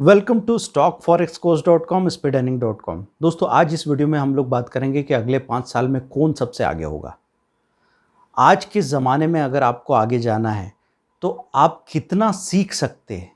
Welcome to stockforexcourse.com speedearning.com। दोस्तों, आज इस वीडियो में हम लोग बात करेंगे कि अगले 5 साल में कौन सबसे आगे होगा। आज के ज़माने में अगर आपको आगे जाना है तो आप कितना सीख सकते हैं,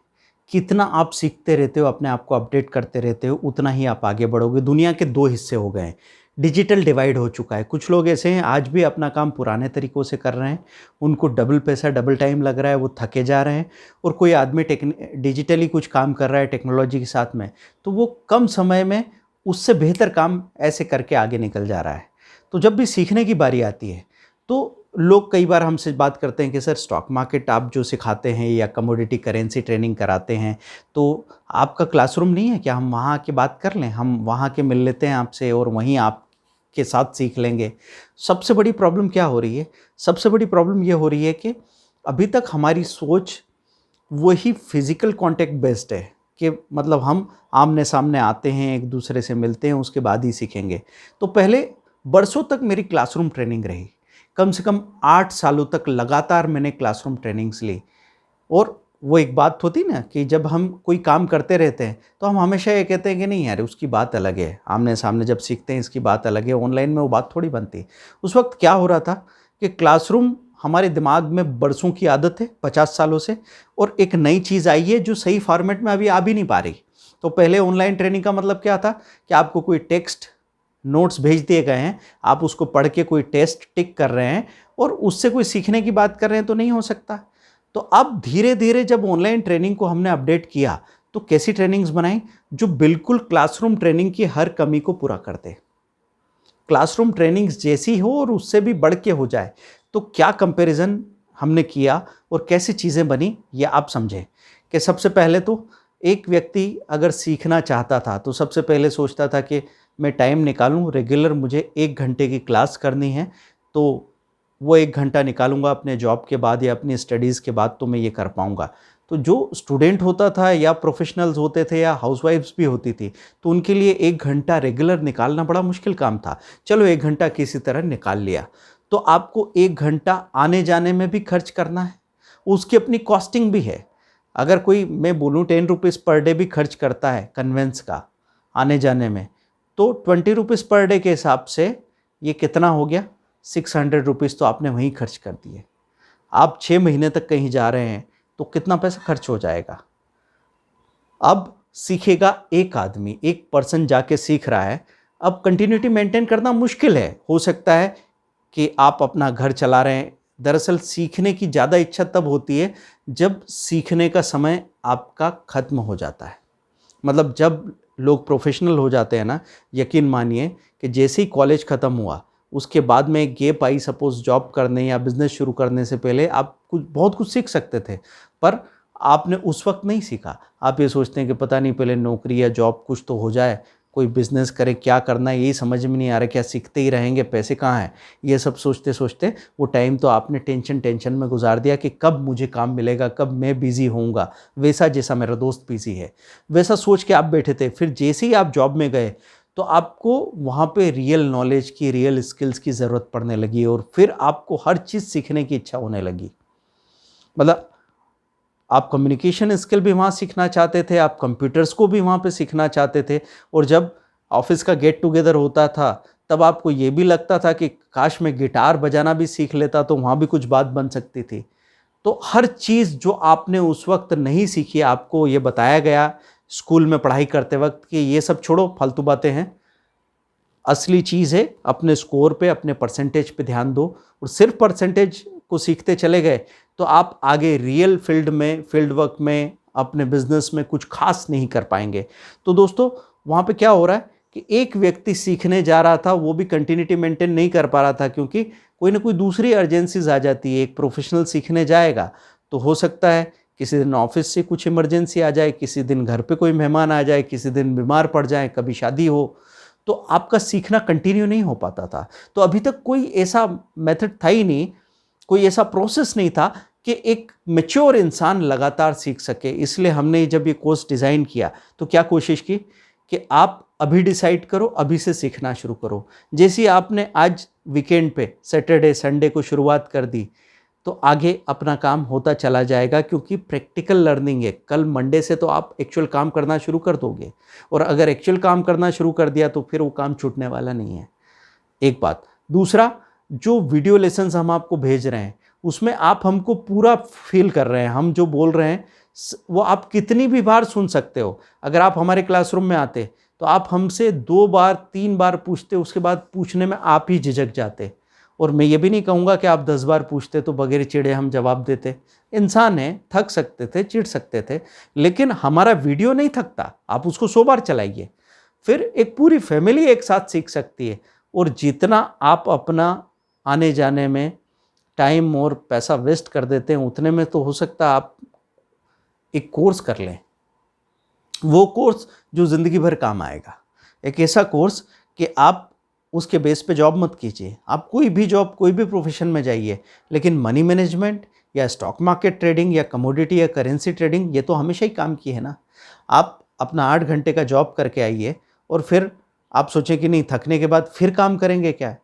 कितना आप सीखते रहते हो, अपने आप को अपडेट करते रहते हो, उतना ही आप आगे बढ़ोगे। दुनिया के दो हिस्से हो गए हैं, डिजिटल डिवाइड हो चुका है। कुछ लोग ऐसे हैं आज भी अपना काम पुराने तरीक़ों से कर रहे हैं, उनको डबल पैसा डबल टाइम लग रहा है, वो थके जा रहे हैं। और कोई आदमी डिजिटली कुछ काम कर रहा है टेक्नोलॉजी के साथ में, तो वो कम समय में उससे बेहतर काम ऐसे करके आगे निकल जा रहा है। तो जब भी सीखने की बारी आती है तो लोग कई बार हमसे बात करते हैं कि सर, स्टॉक मार्केट आप जो सिखाते हैं या कमोडिटी करेंसी ट्रेनिंग कराते हैं, तो आपका क्लासरूम नहीं है क्या? हम वहाँ आके बात कर लें, हम वहाँ के मिल लेते हैं आपसे और वहीं आपके साथ सीख लेंगे। सबसे बड़ी प्रॉब्लम क्या हो रही है? सबसे बड़ी प्रॉब्लम ये हो रही है कि अभी तक हमारी सोच वही फिज़िकल कॉन्टैक्ट बेस्ड है कि मतलब हम आमने सामने आते हैं, एक दूसरे से मिलते हैं, उसके बाद ही सीखेंगे। तो पहले बरसों तक मेरी क्लासरूम ट्रेनिंग रही, कम से कम 8 सालों तक लगातार मैंने क्लासरूम ट्रेनिंग्स ली। और वो एक बात होती ना कि जब हम कोई काम करते रहते हैं तो हम हमेशा ये कहते हैं कि नहीं यार, उसकी बात अलग है, आमने सामने जब सीखते हैं इसकी बात अलग है, ऑनलाइन में वो बात थोड़ी बनती। उस वक्त क्या हो रहा था कि क्लासरूम हमारे दिमाग में बरसों की आदत है, 50 सालों से, और एक नई चीज़ आई है जो सही फॉर्मेट में अभी आ भी नहीं पा रही। तो पहले ऑनलाइन ट्रेनिंग का मतलब क्या था कि आपको कोई टेक्स्ट नोट्स भेज दिए गए हैं, आप उसको पढ़ के कोई टेस्ट टिक कर रहे हैं और उससे कोई सीखने की बात कर रहे हैं, तो नहीं हो सकता। तो अब धीरे धीरे जब ऑनलाइन ट्रेनिंग को हमने अपडेट किया तो कैसी ट्रेनिंग्स बनाई जो बिल्कुल क्लासरूम ट्रेनिंग की हर कमी को पूरा कर दे, क्लासरूम ट्रेनिंग्स जैसी हो और उससे भी बढ़ के हो जाए। तो क्या कंपैरिजन हमने किया और कैसी चीज़ें बनी, ये आप समझें। कि सबसे पहले तो एक व्यक्ति अगर सीखना चाहता था तो सबसे पहले सोचता था कि मैं टाइम निकालूं, रेगुलर मुझे 1 घंटे की क्लास करनी है, तो वो 1 घंटा निकालूंगा अपने जॉब के बाद या अपनी स्टडीज़ के बाद, तो मैं ये कर पाऊंगा। तो जो स्टूडेंट होता था या प्रोफेशनल्स होते थे या हाउसवाइफ्स भी होती थी, तो उनके लिए 1 घंटा रेगुलर निकालना बड़ा मुश्किल काम था। चलो 1 घंटा किसी तरह निकाल लिया, तो आपको 1 घंटा आने जाने में भी खर्च करना है, उसकी अपनी कॉस्टिंग भी है। अगर कोई, मैं बोलूँ 10 रुपीज़ पर डे भी खर्च करता है कन्वेंस का आने जाने में, तो 20 रुपीज़ पर डे के हिसाब से ये कितना हो गया? 600 रुपीज़ तो आपने वहीं खर्च कर दिए। आप 6 महीने तक कहीं जा रहे हैं तो कितना पैसा खर्च हो जाएगा? अब सीखेगा एक आदमी, एक पर्सन जाके सीख रहा है। अब कंटिन्यूटी मेंटेन करना मुश्किल है। हो सकता है कि आप अपना घर चला रहे हैं। दरअसल सीखने की ज़्यादा इच्छा तब होती है जब सीखने का समय आपका ख़त्म हो जाता है। मतलब जब लोग प्रोफेशनल हो जाते हैं ना, यकीन मानिए कि जैसे ही कॉलेज ख़त्म हुआ उसके बाद में एक गैप आई, सपोज़ जॉब करने या बिज़नेस शुरू करने से पहले आप बहुत कुछ सीख सकते थे, पर आपने उस वक्त नहीं सीखा। आप ये सोचते हैं कि पता नहीं पहले नौकरी या जॉब कुछ तो हो जाए, कोई बिज़नेस करे, क्या करना है यही समझ में नहीं आ रहा, क्या सीखते ही रहेंगे, पैसे कहाँ हैं, ये सब सोचते सोचते वो टाइम तो आपने टेंशन में गुजार दिया कि कब मुझे काम मिलेगा, कब मैं बिज़ी होऊंगा, वैसा जैसा मेरा दोस्त बिज़ी है, वैसा सोच के आप बैठे थे। फिर जैसे ही आप जॉब में गए तो आपको वहाँ पे रियल नॉलेज की, रियल स्किल्स की ज़रूरत पड़ने लगी और फिर आपको हर चीज़ सीखने की इच्छा होने लगी। मतलब आप कम्युनिकेशन स्किल भी वहाँ सीखना चाहते थे, आप कंप्यूटर्स को भी वहाँ पे सीखना चाहते थे, और जब ऑफिस का गेट टुगेदर होता था तब आपको ये भी लगता था कि काश मैं गिटार बजाना भी सीख लेता तो वहाँ भी कुछ बात बन सकती थी। तो हर चीज़ जो आपने उस वक्त नहीं सीखी, आपको ये बताया गया स्कूल में पढ़ाई करते वक्त कि ये सब छोड़ो, फालतू बातें हैं, असली चीज़ है अपने स्कोर पे, अपने परसेंटेज पे ध्यान दो, और सिर्फ परसेंटेज को सीखते चले गए तो आप आगे रियल फील्ड में, फील्ड वर्क में, अपने बिजनेस में कुछ खास नहीं कर पाएंगे। तो दोस्तों, वहाँ पे क्या हो रहा है कि एक व्यक्ति सीखने जा रहा था, वो भी कंटिन्यूटी मेंटेन नहीं कर पा रहा था, क्योंकि कोई ना कोई दूसरी अर्जेंसीज आ जाती है। एक प्रोफेशनल सीखने जाएगा तो हो सकता है किसी दिन ऑफिस से कुछ इमरजेंसी आ जाए, किसी दिन घर पे कोई मेहमान आ जाए, किसी दिन बीमार पड़ जाए, कभी शादी हो, तो आपका सीखना कंटिन्यू नहीं हो पाता था। तो अभी तक कोई ऐसा मेथड था ही नहीं, कोई ऐसा प्रोसेस नहीं था कि एक मैच्योर इंसान लगातार सीख सके। इसलिए हमने जब ये कोर्स डिज़ाइन किया तो क्या कोशिश की कि आप अभी डिसाइड करो, अभी से सीखना शुरू करो। जैसे आपने आज वीकेंड पे, सैटरडे संडे को शुरुआत कर दी, तो आगे अपना काम होता चला जाएगा, क्योंकि प्रैक्टिकल लर्निंग है। कल मंडे से तो आप एक्चुअल काम करना शुरू कर दोगे, और अगर एक्चुअल काम करना शुरू कर दिया तो फिर वो काम छूटने वाला नहीं है। एक बात। दूसरा, जो वीडियो लेसन्स हम आपको भेज रहे हैं उसमें आप हमको पूरा फील कर रहे हैं, हम जो बोल रहे हैं वो आप कितनी भी बार सुन सकते हो। अगर आप हमारे क्लासरूम में आते तो आप हमसे 2 बार 3 बार पूछते, उसके बाद पूछने में आप ही झिझक जाते। और मैं ये भी नहीं कहूँगा कि आप 10 बार पूछते तो बगैर चिढ़े हम जवाब देते। इंसान है, थक सकते थे, चिढ़ सकते थे, लेकिन हमारा वीडियो नहीं थकता। आप उसको 100 बार चलाइए, फिर एक पूरी फैमिली एक साथ सीख सकती है। और जितना आप अपना आने जाने में टाइम और पैसा वेस्ट कर देते हैं, उतने में तो हो सकता है आप एक कोर्स कर लें, वो कोर्स जो ज़िंदगी भर काम आएगा। एक ऐसा कोर्स कि आप उसके बेस पे जॉब मत कीजिए, आप कोई भी जॉब, कोई भी प्रोफेशन में जाइए, लेकिन मनी मैनेजमेंट या स्टॉक मार्केट ट्रेडिंग या कमोडिटी या करेंसी ट्रेडिंग, ये तो हमेशा ही काम की है ना। आप अपना 8 घंटे का जॉब करके आइए और फिर आप सोचें कि नहीं, थकने के बाद फिर काम करेंगे क्या?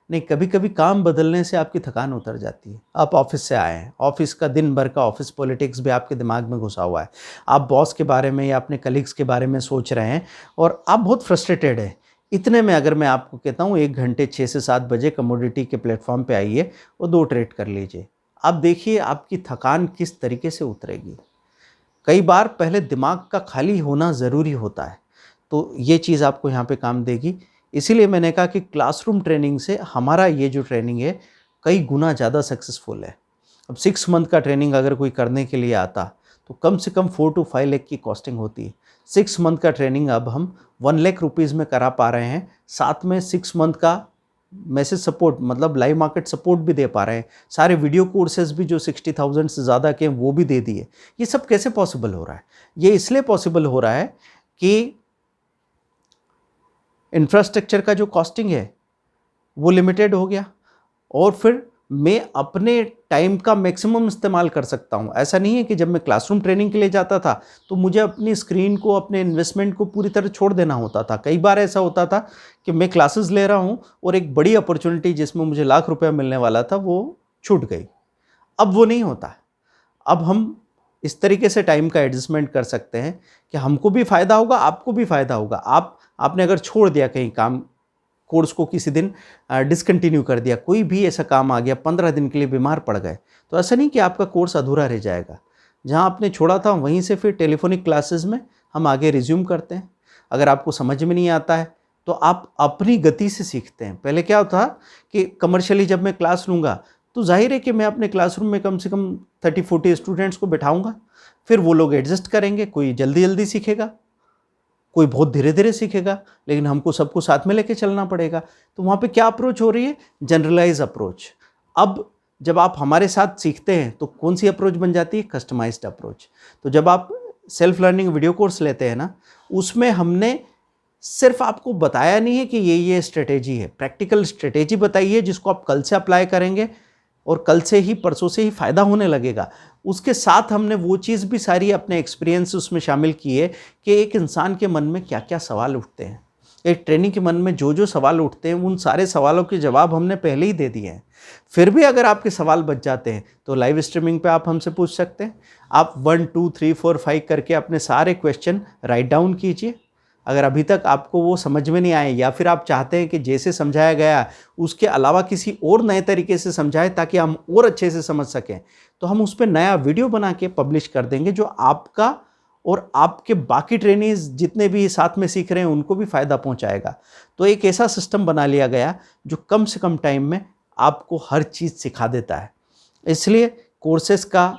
नहीं, कभी कभी काम बदलने से आपकी थकान उतर जाती है। आप ऑफिस से आए हैं, ऑफिस का दिन भर का ऑफिस पॉलिटिक्स भी आपके दिमाग में घुसा हुआ है, आप बॉस के बारे में या अपने कलीग्स के बारे में सोच रहे हैं और आप बहुत फ्रस्ट्रेटेड हैं। इतने में अगर मैं आपको कहता हूँ 1 घंटे 6 से 7 बजे कमोडिटी के प्लेटफॉर्म पे आइए और 2 ट्रेड कर लीजिए, आप देखिए आपकी थकान किस तरीके से उतरेगी। कई बार पहले दिमाग का खाली होना ज़रूरी होता है, तो ये चीज़ आपको यहाँ पे काम देगी। इसीलिए मैंने कहा कि क्लासरूम ट्रेनिंग से हमारा ये जो ट्रेनिंग है कई गुना ज़्यादा सक्सेसफुल है। अब 6 मंथ का ट्रेनिंग अगर कोई करने के लिए आता तो कम से कम 4 to 5 लाख की कॉस्टिंग होती है। 6 मंथ का ट्रेनिंग अब हम 1 लाख रुपीज़ में करा पा रहे हैं, साथ में 6 मंथ का मैसेज सपोर्ट, मतलब लाइव मार्केट सपोर्ट भी दे पा रहे हैं। सारे वीडियो कोर्सेज भी जो 60,000 से ज़्यादा के हैं वो भी दे दिए। ये सब कैसे पॉसिबल हो रहा है? ये इसलिए पॉसिबल हो रहा है कि इंफ्रास्ट्रक्चर का जो कॉस्टिंग है वो लिमिटेड हो गया, और फिर मैं अपने टाइम का मैक्सिमम इस्तेमाल कर सकता हूँ। ऐसा नहीं है कि जब मैं क्लासरूम ट्रेनिंग के लिए जाता था तो मुझे अपनी स्क्रीन को, अपने इन्वेस्टमेंट को पूरी तरह छोड़ देना होता था। कई बार ऐसा होता था कि मैं क्लासेस ले रहा हूँ और एक बड़ी अपॉर्चुनिटी जिसमें मुझे लाख रुपया मिलने वाला था वो छूट गई। अब वो नहीं होता है। अब हम इस तरीके से टाइम का एडजस्टमेंट कर सकते हैं कि हमको भी फ़ायदा होगा, आपको भी फ़ायदा होगा। आपने अगर छोड़ दिया कहीं काम, कोर्स को किसी दिन डिसकंटिन्यू कर दिया, कोई भी ऐसा काम आ गया, 15 दिन के लिए बीमार पड़ गए, तो ऐसा नहीं कि आपका कोर्स अधूरा रह जाएगा। जहां आपने छोड़ा था वहीं से फिर टेलीफोनिक क्लासेस में हम आगे रिज्यूम करते हैं। अगर आपको समझ में नहीं आता है तो आप अपनी गति से सीखते हैं। पहले क्या होता कि कमर्शियली जब मैं क्लास लूँगा तो जाहिर है कि मैं अपने क्लासरूम में कम से कम 30-40 स्टूडेंट्स को बैठाऊँगा, फिर वो लोग एडजस्ट करेंगे। कोई जल्दी जल्दी सीखेगा, कोई बहुत धीरे धीरे सीखेगा, लेकिन हमको सबको साथ में लेके चलना पड़ेगा। तो वहाँ पे क्या अप्रोच हो रही है? Generalise approach. अब जब आप हमारे साथ सीखते हैं तो कौन सी अप्रोच बन जाती है? Customised approach. तो जब आप सेल्फ लर्निंग वीडियो कोर्स लेते हैं ना, उसमें हमने सिर्फ आपको बताया नहीं है कि ये स्ट्रेटेजी है, प्रैक्टिकल स्ट्रेटेजी बताई है जिसको आप कल से अप्लाई करेंगे और कल से ही, परसों से ही फ़ायदा होने लगेगा। उसके साथ हमने वो चीज़ भी सारी अपने एक्सपीरियंस उसमें शामिल की है कि एक इंसान के मन में क्या क्या सवाल उठते हैं, एक ट्रेनी के मन में जो जो सवाल उठते हैं उन सारे सवालों के जवाब हमने पहले ही दे दिए हैं। फिर भी अगर आपके सवाल बच जाते हैं तो लाइव स्ट्रीमिंग पे आप हमसे पूछ सकते हैं। आप 1 2 3 4 5 करके अपने सारे क्वेश्चन राइट डाउन कीजिए। अगर अभी तक आपको वो समझ में नहीं आए या फिर आप चाहते हैं कि जैसे समझाया गया उसके अलावा किसी और नए तरीके से समझाएं ताकि हम और अच्छे से समझ सकें, तो हम उस पर नया वीडियो बना के पब्लिश कर देंगे जो आपका और आपके बाकी ट्रेनीज जितने भी साथ में सीख रहे हैं उनको भी फ़ायदा पहुंचाएगा। तो एक ऐसा सिस्टम बना लिया गया जो कम से कम टाइम में आपको हर चीज़ सिखा देता है। इसलिए कोर्सेस का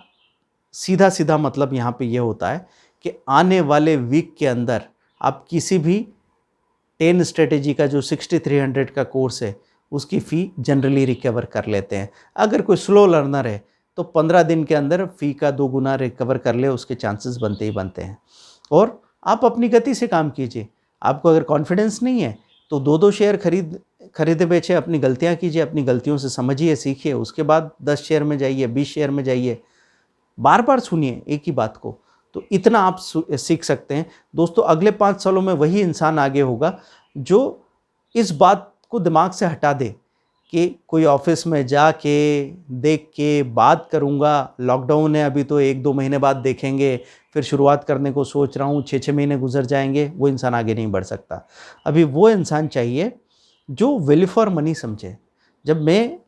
सीधा सीधा मतलब यहाँ पे ये होता है कि आने वाले वीक के अंदर आप किसी भी 10 स्ट्रेटेजी का जो 6300 का कोर्स है उसकी फ़ी जनरली रिकवर कर लेते हैं। अगर कोई स्लो लर्नर है तो 15 दिन के अंदर फ़ी का 2 गुना रिकवर कर ले, उसके चांसेस बनते ही बनते हैं। और आप अपनी गति से काम कीजिए। आपको अगर कॉन्फिडेंस नहीं है तो 2-2 शेयर खरीदे बेचे, अपनी गलतियां कीजिए, अपनी गलतियों से समझिए, सीखिए, उसके बाद 10 शेयर में जाइए, 20 शेयर में जाइए। बार बार सुनिए एक ही बात को, तो इतना आप सीख सकते हैं। दोस्तों, अगले 5 सालों में वही इंसान आगे होगा जो इस बात को दिमाग से हटा दे कि कोई ऑफिस में जाके देख के बात करूँगा, लॉकडाउन है अभी तो 1-2 महीने बाद देखेंगे, फिर शुरुआत करने को सोच रहा हूँ, 6-6 महीने गुजर जाएंगे, वो इंसान आगे नहीं बढ़ सकता। अभी वो इंसान चाहिए जो वैल्यू फॉर मनी समझे। जब मैं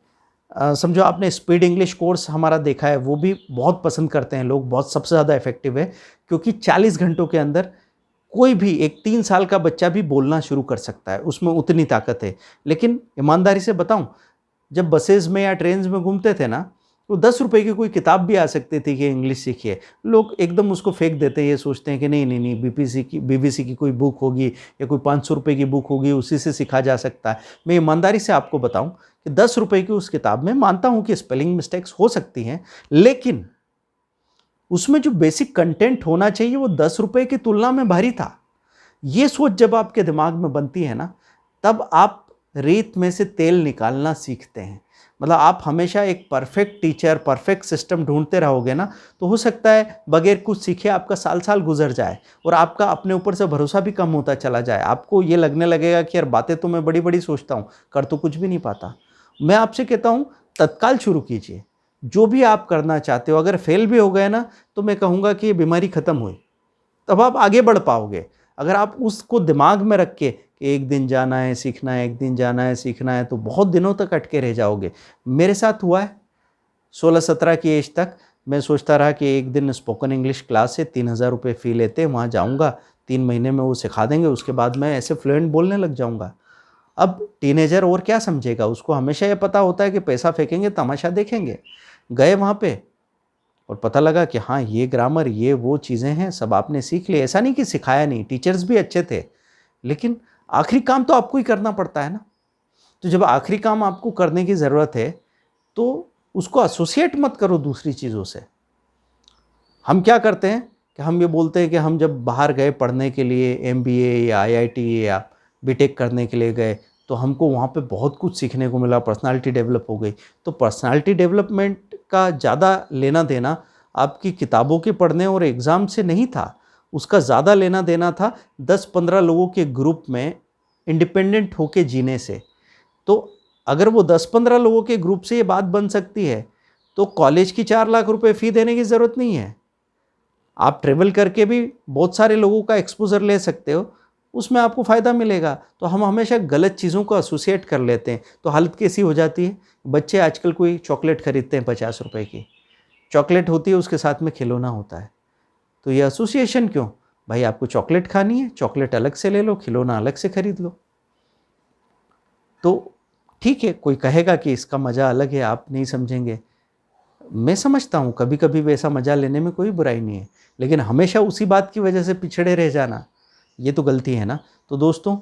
समझो आपने स्पीड इंग्लिश कोर्स हमारा देखा है, वो भी बहुत पसंद करते हैं लोग, बहुत सबसे ज़्यादा इफेक्टिव है, क्योंकि 40 घंटों के अंदर कोई भी एक 3 साल का बच्चा भी बोलना शुरू कर सकता है, उसमें उतनी ताकत है। लेकिन ईमानदारी से बताऊं, जब बसेस में या ट्रेन्स में घूमते थे ना, तो 10 रुपए की कोई किताब भी आ सकती थी कि इंग्लिश सीखिए, लोग एकदम उसको फेंक देते हैं, ये सोचते हैं कि नहीं नहीं नहीं, बीबीसी की कोई बुक होगी या कोई 500 रुपये की बुक होगी, उसी से सीखा जा सकता है। मैं ईमानदारी से आपको बताऊं कि 10 रुपये की उस किताब में मानता हूं कि स्पेलिंग मिस्टेक्स हो सकती हैं, लेकिन उसमें जो बेसिक कंटेंट होना चाहिए वो 10 रुपये की तुलना में भारी था। ये सोच जब आपके दिमाग में बनती है ना, तब आप रेत में से तेल निकालना सीखते हैं। मतलब आप हमेशा एक परफेक्ट टीचर, परफेक्ट सिस्टम ढूंढते रहोगे ना, तो हो सकता है बगैर कुछ सीखे आपका साल साल गुजर जाए और आपका अपने ऊपर से भरोसा भी कम होता चला जाए। आपको ये लगने लगेगा कि यार बातें तो मैं बड़ी बड़ी सोचता हूँ, कर तो कुछ भी नहीं पाता। मैं आपसे कहता हूँ तत्काल शुरू कीजिए जो भी आप करना चाहते हो। अगर फेल भी हो गए ना, तो मैं कहूँगा कि ये बीमारी ख़त्म हुई, तब आप आगे बढ़ पाओगे। अगर आप उसको दिमाग में रख के कि एक दिन जाना है सीखना है, एक दिन जाना है सीखना है, तो बहुत दिनों तक अटके रह जाओगे। मेरे साथ हुआ है, 16-17 की एज तक मैं सोचता रहा कि एक दिन स्पोकन इंग्लिश क्लास है, 3000 रुपये फ़ी लेते हैं, वहाँ जाऊँगा, 3 महीने में वो सिखा देंगे, उसके बाद मैं ऐसे फ्लुएंट बोलने लग जाऊँगा। अब टीनेजर और क्या समझेगा, उसको हमेशा ये पता होता है कि पैसा फेंकेंगे तमाशा देखेंगे। गए वहाँ पे और पता लगा कि हाँ ये ग्रामर, ये वो चीज़ें हैं, सब आपने सीख ली। ऐसा नहीं कि सिखाया नहीं, टीचर्स भी अच्छे थे, लेकिन आखिरी काम तो आपको ही करना पड़ता है ना। तो जब आखिरी काम आपको करने की ज़रूरत है, तो उसको एसोसिएट मत करो दूसरी चीज़ों से। हम क्या करते हैं कि हम ये बोलते हैं कि हम जब बाहर गए पढ़ने के लिए, एमबीए या आईआईटी या बीटेक करने के लिए गए, तो हमको वहाँ पे बहुत कुछ सीखने को मिला, पर्सनालिटी डेवलप हो गई। तो पर्सनालिटी डेवलपमेंट का ज़्यादा लेना देना आपकी किताबों के पढ़ने और एग्ज़ाम से नहीं था, उसका ज़्यादा लेना देना था 10-15 लोगों के ग्रुप में इंडिपेंडेंट होके जीने से। तो अगर वो 10-15 लोगों के ग्रुप से ये बात बन सकती है, तो कॉलेज की 4 लाख रुपए फ़ी देने की ज़रूरत नहीं है। आप ट्रैवल करके भी बहुत सारे लोगों का एक्सपोज़र ले सकते हो, उसमें आपको फ़ायदा मिलेगा। तो हम हमेशा गलत चीज़ों को एसोसिएट कर लेते हैं, तो हालत कैसी हो जाती है। बच्चे आजकल कोई चॉकलेट खरीदते हैं 50 रुपए की, चॉकलेट होती है उसके साथ में खिलौना होता है। तो ये एसोसिएशन क्यों? भाई आपको चॉकलेट खानी है, चॉकलेट अलग से ले लो, खिलौना अलग से खरीद लो। तो ठीक है, कोई कहेगा कि इसका मज़ा अलग है, आप नहीं समझेंगे। मैं समझता हूँ कभी कभी वैसा मज़ा लेने में कोई बुराई नहीं है, लेकिन हमेशा उसी बात की वजह से पिछड़े रह जाना, ये तो गलती है ना। तो दोस्तों,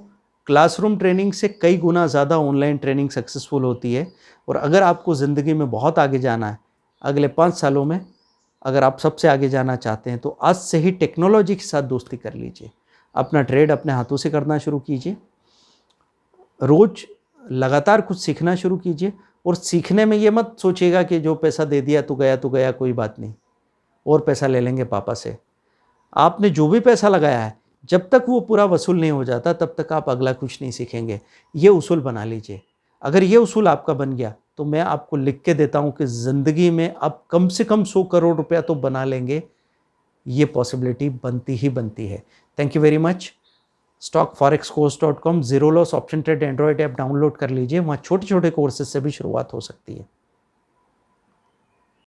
क्लासरूम ट्रेनिंग से कई गुना ज़्यादा ऑनलाइन ट्रेनिंग सक्सेसफुल होती है। और अगर आपको ज़िंदगी में बहुत आगे जाना है, अगले 5 सालों में अगर आप सबसे आगे जाना चाहते हैं, तो आज से ही टेक्नोलॉजी के साथ दोस्ती कर लीजिए। अपना ट्रेड अपने हाथों से करना शुरू कीजिए, रोज़ लगातार कुछ सीखना शुरू कीजिए। और सीखने में ये मत सोचिएगा कि जो पैसा दे दिया तो गया, कोई बात नहीं, और पैसा ले लेंगे पापा से। आपने जो भी पैसा लगाया है, जब तक वो पूरा वसूल नहीं हो जाता, तब तक आप अगला कुछ नहीं सीखेंगे। ये उसूल बना लीजिए। अगर ये उसूल आपका बन गया, तो मैं आपको लिख के देता हूँ कि ज़िंदगी में आप कम से कम 100 करोड़ रुपया तो बना लेंगे। ये पॉसिबिलिटी बनती ही बनती है। Thank you very much. stockforexcourse.com, zero loss option trade Android app download कर लीजिए, वहाँ छोटे छोटे कोर्सेज से भी शुरुआत हो सकती है।